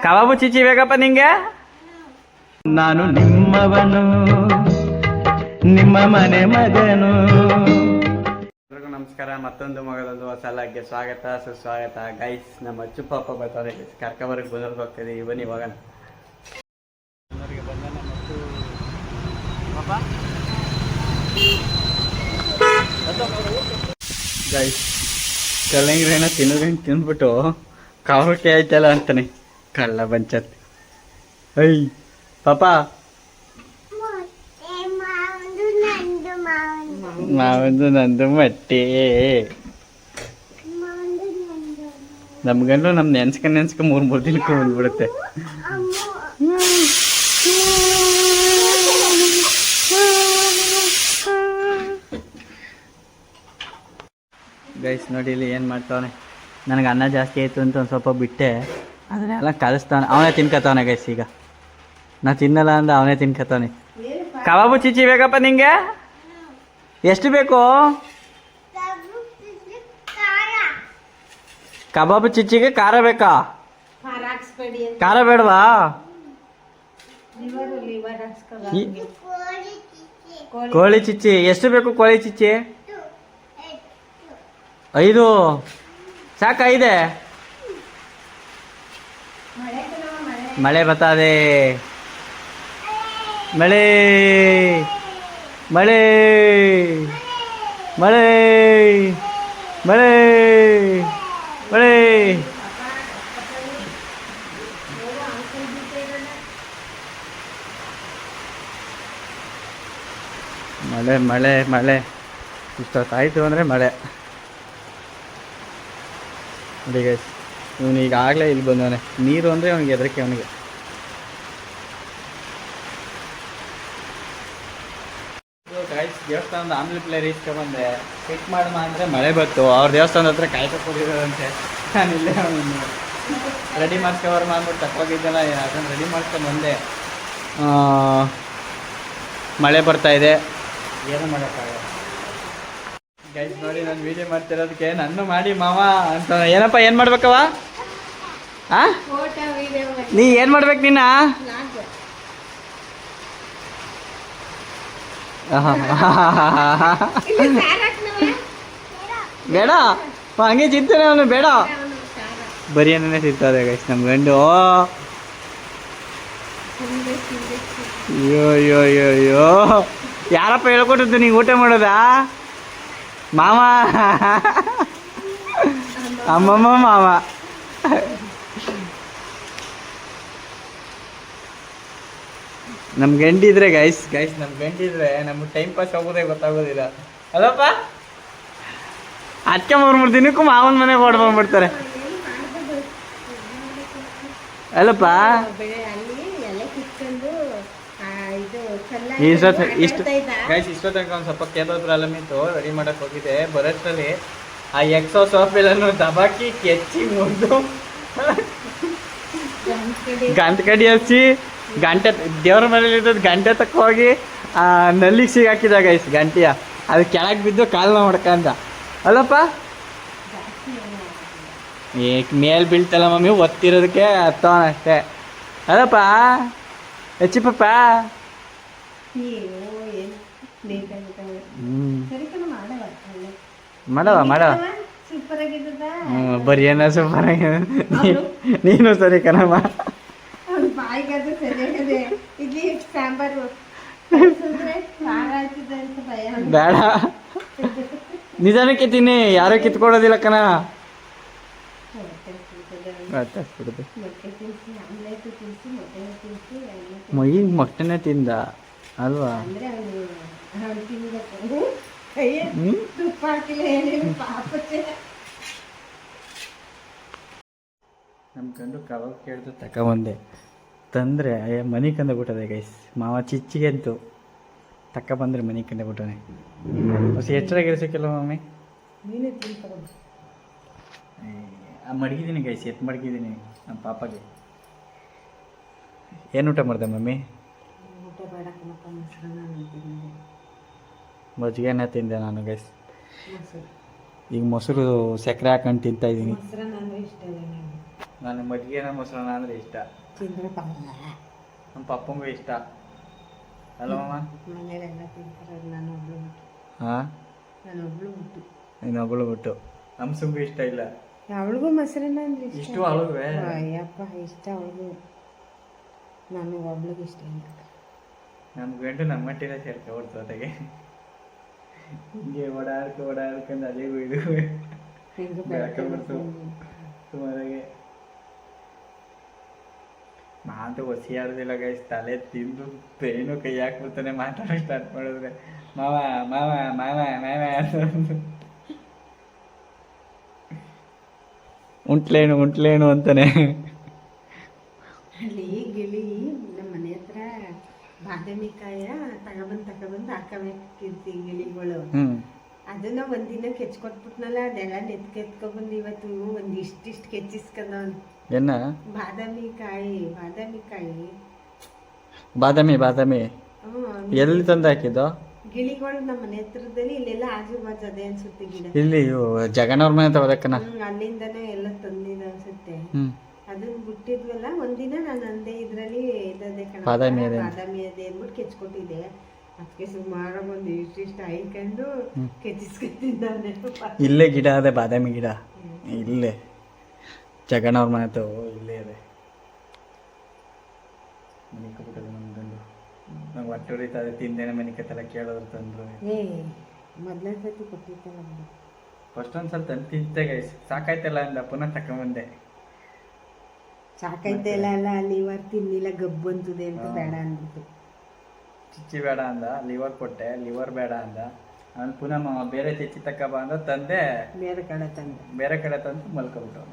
ಕಬಾಬು ಚಿಚ್ಚಿ ಬೇಕಪ್ಪ ನಿಂಗೆ? ನಾನು ನಿಮ್ಮವನು, ನಿಮ್ಮ ಮನೆ ಮಗನು. ಎಲ್ರಿಗೂ ನಮಸ್ಕಾರ. ಮತ್ತೊಂದು ಮಗಳೊಂದು ಹೊಸ ಲಾಗ್ಗೆ ಸ್ವಾಗತ ಸುಸ್ವಾಗತ. ಗೈಸ್ ನಮ್ಮ ಅಚ್ಚು ಪಾಪ ಬರ್ತಾರೆ, ಕರ್ಕೊಬರಕ್ಕೆ ಬಂದವ್ರಿಗೆ ಹೋಗ್ತಿದೆ. ಬನ್ನಿ ಇವಾಗ ಗೈಸ್ ಕಲ್ಲಂಗ್ರಿನ ತಿಂದ್ಬಿಟ್ಟು ಕಾವಕ್ಕೆ ಆಯ್ತಲ್ಲ ಅಂತಾನೆ ಕಳ್ಳ ಬಂಚತ್. ಐ ಪಾಪ ಮಾವಂದು ನಂದು ಮಟ್ಟೆ ನಮ್ಗಂಡು ನಮ್ ನೆನ್ಸ್ಕ 3 ದಿನಕ್ಕೆ ಬಂದ್ಬಿಡುತ್ತೆ. ಗೈಸ್ ನೋಡಿ ಇಲ್ಲಿ ಏನು ಮಾಡ್ತಾವನೆ. ನನಗೆ ಅನ್ನ ಜಾಸ್ತಿ ಆಯಿತು ಅಂತ ಒಂದು ಸ್ವಲ್ಪ ಬಿಟ್ಟೆ, ಅದನ್ನೆಲ್ಲ ಕಲಿಸ್ತಾನೆ. ಅವನೇ ತಿನ್ಕತ್ತವನೆ ಗೈಸ್. ಈಗ ನಾ ತಿನ್ನಲ್ಲ ಅಂದ ಅವನೇ ತಿನ್ಕತ್ತವನೆ. ಕಬಾಬು ಚಿಚ್ಚಿ ಬೇಕಪ್ಪ ನಿಂಗೆ? ಎಷ್ಟು ಬೇಕು? ಕಬಾಬು ಚಿಚ್ಚಿಗೆ ಖಾರ ಬೇಕಾ? ಖಾರ ಬೇಡವಾ? ಕೋಳಿ ಚಿಚ್ಚಿ ಎಷ್ಟು ಬೇಕು? ಕೋಳಿ ಚಿಚ್ಚಿ 5 ಸಾಕ? 5 ಮಳೆ ಬರ್ತದೆ. ಮಳೆ ಮಳೆ ಮಳೆ ಮಳೆ ಮಳೆ ಮಳೆ ಮಳೆ ಮಳೆ ಇಷ್ಟೊತ್ತಾಯಿತು ಅಂದರೆ ಮಳೆ. ನೋಡಿ ಗೈಸ್, ಇವನು ಈಗಾಗಲೇ ಇಲ್ಲಿ ಬಂದವನೆ. ನೀರು ಅಂದರೆ ಅವನಿಗೆ ಹೆದರಿಕೆ. ಅವನಿಗೆ ಗೈಸ್ ದೇವಸ್ಥಾನದ ಆಮ್ಲಿ ಪ್ಲೇಯರ್ ಇಸ್ಕೊಂಡ್ಬಂದೆ. ಫಿಟ್ ಮಾಡಮ್ಮ ಅಂದರೆ ಮಳೆ ಬಂತು. ಅವ್ರ ದೇವಸ್ಥಾನದ ಹತ್ರ ಕಾಯ್ಕೊಂಡಿರೋದಂತೆ. ನಾನು ಇಲ್ಲೇ ಅವನು ರೆಡಿ ಮಾಡ್ಸ್ಕೊಬರ್ಮ ಅಂದ್ಬಿಟ್ಟು ತಕ್ಕೋಗಿದ್ದಲ್ಲ, ಅದನ್ನು ರೆಡಿ ಮಾಡ್ಕೊಂಡು ಬಂದೆ. ಮಳೆ ಬರ್ತಾಯಿದೆ, ಏನು ಮಾಡೋಕ್ಕಾಗಲ್ಲ. ಗೈಸ್ ನೋಡಿ ನಾನು ವೀಡಿಯೋ ಮಾಡ್ತಿರೋದಕ್ಕೆ ನನ್ನ ಮಾಡಿ ಮಾವ ಅಂತ. ಏನಪ್ಪ ಏನು ಮಾಡ್ಬೇಕವ? ನೀ ಏನು ಮಾಡ್ಬೇಕು? ನಿನ್ನ ಬೇಡ ಹಂಗೆ ಚಿಂತಾನೆ ಅವನು. ಬೇಡ ಬರೀ ಏನೇ ತಿಂತದೆ ಗೈಸ್ ನಮ್ಮ ಗಂಡು. ಅಯ್ಯೋ ಅಯ್ಯೋ ಅಯ್ಯೋ ಅಯ್ಯೋ, ಯಾರಪ್ಪ ಹೇಳ್ಕೊಟ್ಟಿದ್ದು ನೀವು ಊಟ ಮಾಡೋದಾ? ಮಾವ, ಅಮ್ಮಮ್ಮ ಮಾವ. ನಮ್ ಗಂಡಿದ್ರೆ ಗೈಸ್ ನಮ್ ಗಂಡಿದ್ರೆ ನಮ್ಗೆ ಟೈಮ್ ಪಾಸ್ ಆಗೋದೇ ಗೊತ್ತಾಗೋದಿಲ್ಲ ಅಲ್ಲಪ್ಪ. ಅದಕ್ಕೆ 3 ದಿನಕ್ಕೂ ಮಾವನ ಮನೆಗೆ ಓಡ್ಬಂದ್ಬಿಡ್ತಾರೆ ಅಲ್ಲಪ್ಪ. ಇಷ್ಟೋ ತನಕ ಒಂದು ಸ್ವಲ್ಪ ಕೇದೋ ಪ್ರಾಬ್ಲಮ್ ಇತ್ತು, ರೆಡಿ ಮಾಡಕ್ಕೆ ಹೋಗಿದ್ದೆ. ಬರೋಷ್ಟರಲ್ಲಿ ಆ ಎಕ್ಸೋ ಸೋಪೆಲ್ಲೂ ದಬಾಕಿ ಕೆಚ್ಚಿ ಮುರಿದು ಗಂಟೆ ಕಡಿ ಹಚ್ಚಿ ಗಂಟೆ ದೇವ್ರ ಮನೇಲಿ ಇದ್ದದ್ದು ಗಂಟೆ ತಕ್ಕ ಹೋಗಿ ನಲ್ಲಿಗೆ ಸಿಗಾಕಿದಾಗ ಇಷ್ಟು ಗಂಟೆಯ ಅದು ಕೆಳಗೆ ಬಿದ್ದು ಕಾಲು ಮಾಡ್ಕಂದ ಅಲ್ಲಪ್ಪ. ಮೇಲ್ ಬೀಳ್ತಲ್ಲ ಮಮ್ಮಿ, ಒತ್ತಿರೋದಕ್ಕೆ ಹತ್ತವನ ಅಷ್ಟೇ ಅಲ್ಲಪ್ಪ. ಹೆಚ್ಚಿಪಪ್ಪ ಮಾಡವ ಮಾಡವ. ಬರೀ ಏನೋ ಸೂಪರ್ ಆಗಿದೆ. ನೀನು ಸರಿ ಕಣಮ್ಮ. ಬೇಡ ನಿಧಾನಕ್ಕೆ ತಿನ್ನಿ, ಯಾರು ಕಿತ್ಕೊಡೋದಿಲ್ಲ ಕಣ. ಈಗ ಮೊಟ್ಟೆನೇ ತಿಂದ ಅಲ್ವಾ? ನಮ್ಮ ಗಂಡು ಕಬಾಬ್ ಕೇಳಿದ್ರು ತಗೊಬಂದೆ. ತಂದರೆ ಮನೆ ಕಂದ ಬಿಟ್ಟದೆ ಗೈಸ್. ಮಾವ ಚಿಚ್ಚಿಗೆ ಅಂತು ತಗೊಬಂದ್ರೆ ಮನೆ ಕಂದ ಬಿಟ್ಟನೆ. ಹೊಸ ಎಚ್ಚರಾಗಿರಿಸಕ್ಕಿಲ್ಲ ಮಮ್ಮಿ. ಮಡಗಿದ್ದೀನಿ ಗೈಸ್, ಎತ್ತು ಮಡಗಿದ್ದೀನಿ ನಮ್ಮ ಪಾಪಗೆ. ಏನು ಊಟ ಮಾಡಿದೆ ಮಮ್ಮಿ? ಮಜ್ಜಿಗೆನ ತಿಂದೆ ನಾನು ಗೈಸ್. ಈಗ ಮೊಸರು ಸಕ್ಕರೆ ಹಾಕೊಂಡು ತಿಂತಾಯಿದ್ದೀನಿ. ನಾನು ಮಜ್ಜಿಗೆನ ಮೊಸರನ್ನ ಅಂದರೆ ಇಷ್ಟ. ತಿಂದ್ರೆ ಪಾಲ ನಮ್ಮ ಪಪ್ಪಂಗೂ ಇಷ್ಟ ಅಲ್ಲಮ್ಮ. ಮನೇಲೆಲ್ಲ ತಿಂತಾರೆ, ನಾನು ಒಬ್ಳು ಬಿಟ್ಟು. ಹಾಂ, ನಾನು ಒಬ್ಳು ಬಿಟ್ಟು. ಇನ್ನೊಬ್ಬಳು ಬಿಟ್ಟು ಹಂಸಂಗೂ ಇಷ್ಟ ಇಲ್ಲ. ಅವಳಿಗೂ ಮೊಸರನ್ನ ಅಂದ್ರೆ ಇಷ್ಟು ಅವಳುವೆ ಅಯ್ಯಪ್ಪ ಇಷ್ಟ ಅವಳಿಗೂ, ನನಗೆ ಒಬ್ಳಿಗೆ ಇಷ್ಟ ಇಲ್ಲ. ನಮ್ಮ ಗಂಟು ನಮ್ಮ ಮಟ್ಟಿನ ಸೇರ್ಕೊಬಿಡ್ತು ಅದಕ್ಕೆ. ಹಿಂಗೆ ಓಡಾಡ್ಕೊಂಡು ಅಲ್ಲಿಗೂ ಇದು ಹೆಂಗೆ ಬೆಳ್ಕೊಂಡ್ಬಿಡ್ತು ಸುಮಾರಾಗೆ. ಮಾತು ಹೊಸಿ ಆಡೋದಿಲ್ಲ ಗೈಸ್, ತಲೆ ತಿಂದು ಪೇನು ಕೈ ಹಾಕ್ಬಿಡ್ತಾನೆ ಮಾತಾಡೋಕೆ ಸ್ಟಾರ್ಟ್ ಮಾಡಿದ್ರೆ. ಮಾವ ಮಾವ ಮಾವ ಮಾವ ಅಂತ ಉಂಟ್ಲೇನು ಅಂತಾನೆ. ಅಲ್ಲಿ ಗಿಳಿ ನಮ್ಮ ಮನೆ ಹತ್ರ ಬಾದಾಮಿಕಾಯ ತಗೊಬಂದು ಹಾಕಬೇಕಿರ್ತಿ ಗಿಳಿಗಳು. ಅದನ್ನ ಒಂದಿನ ಕೆಚ್ಕೊಟ್ಬಿಟ್ನಲ್ಲ, ಅದೆಲ್ಲ ನೆತ್ಕೆತ್ಕೊಬಂದು ಇವತ್ತು ಒಂದ್ ಇಷ್ಟಿಷ್ಟು ಕೆಚ್ಚಿಸ್ಕೊಂಡ. ಏನ ಬಾದಾಮಿ ಎಲ್ಲಿ ತಂದು ಹಾಕಿದ್ದು? ಗಿಳಿಗಳು ನಮ್ಮ ಮನೆ ಹತ್ರದಲ್ಲಿ ಇಲ್ಲೆಲ್ಲ ಆಜು ಬಾಜು ಅದೇ ಅನ್ಸುತ್ತೆ ಗಿಡ. ಇಲ್ಲಿ ಜಗನವ್ರ ಮನೆ ತಗೋದಕ್ಕನ ಅಲ್ಲಿಂದನೇ ಎಲ್ಲ ತಂದಿದ ಅನ್ಸುತ್ತೆ. ಅದನ್ನ ಬಿಟ್ಟಿದ್ವಲ್ಲ ಒಂದಿನ ನಾನು ಅಂದೆ ಇದ್ರಲ್ಲಿ ಇದೇ ಬಾದಾಮಿ ಅದೇ ಅಂದ್ಬಿಟ್ಟು ಕೆಚ್ಕೊಟ್ಟಿದ್ದೆ. ಅದಕ್ಕೆ ಸುಮಾರು ಒಂದು ಇಷ್ಟಿಷ್ಟು ಹಾಯ್ಕೊಂಡು ಕೆಚ್ಚಿಸ್ಕೊತಿದ್ದಾನೆ. ಇಲ್ಲೇ ಗಿಡ ಅದೇ ಬಾದಾಮಿ ಗಿಡ, ಇಲ್ಲೇ ಜಗನವ್ರ ಮನೆ ಇಲ್ಲೇ ಅದೇ. ಮನಿಕಬಿಟ್ಟದು ನಮ್ಮ ಗಂಡು ನಂಗೆ ಹೊಟ್ಟೆ ಹೊಡಿತದೆ, ತಿಂದೇನೆ ಮನಿಕತ್ತೆಲ್ಲ ಕೇಳೋದ್ರು ತಂದ್ರು. ಮೊದಲನೇ ಸತಿ ಕೊಟ್ಟಿತ್ತಲ್ಲ, ಫಸ್ಟ್ ಒಂದ್ಸಲ ತಂದು ತಿಂತೆ ಗೈಸ್, ಸಾಕಾಯ್ತಲ್ಲ ಅಂದ, ಪುನಃ ತಕೊಂಬಂದೆ. ಸಾಕಾಯ್ತಲ್ಲ ಅಲ್ಲ, ಲಿವರ್ ತಿನ್ನಿಲ್ಲ ಗಬ್ಬು ಅಂತದೆ ಅಂತ ಬೇಡ ಅಂದ್ಬಿಟ್ಟು ಚಿಚ್ಚಿ ಬೇಡ ಅಂದ, ಲಿವರ್ ಕೊಟ್ಟೆ, ಲಿವರ್ ಬೇಡ ಅಂದ. ಅವ್ನು ಪುನಃ ಬೇರೆ ಚಿಚ್ಚಿ ತಕ್ಕ ಅಂದ, ತಂದೆ ಬೇರೆ ಕಡೆ ತಂದು ಮಲ್ಕೊಬಿಟ್ಟು.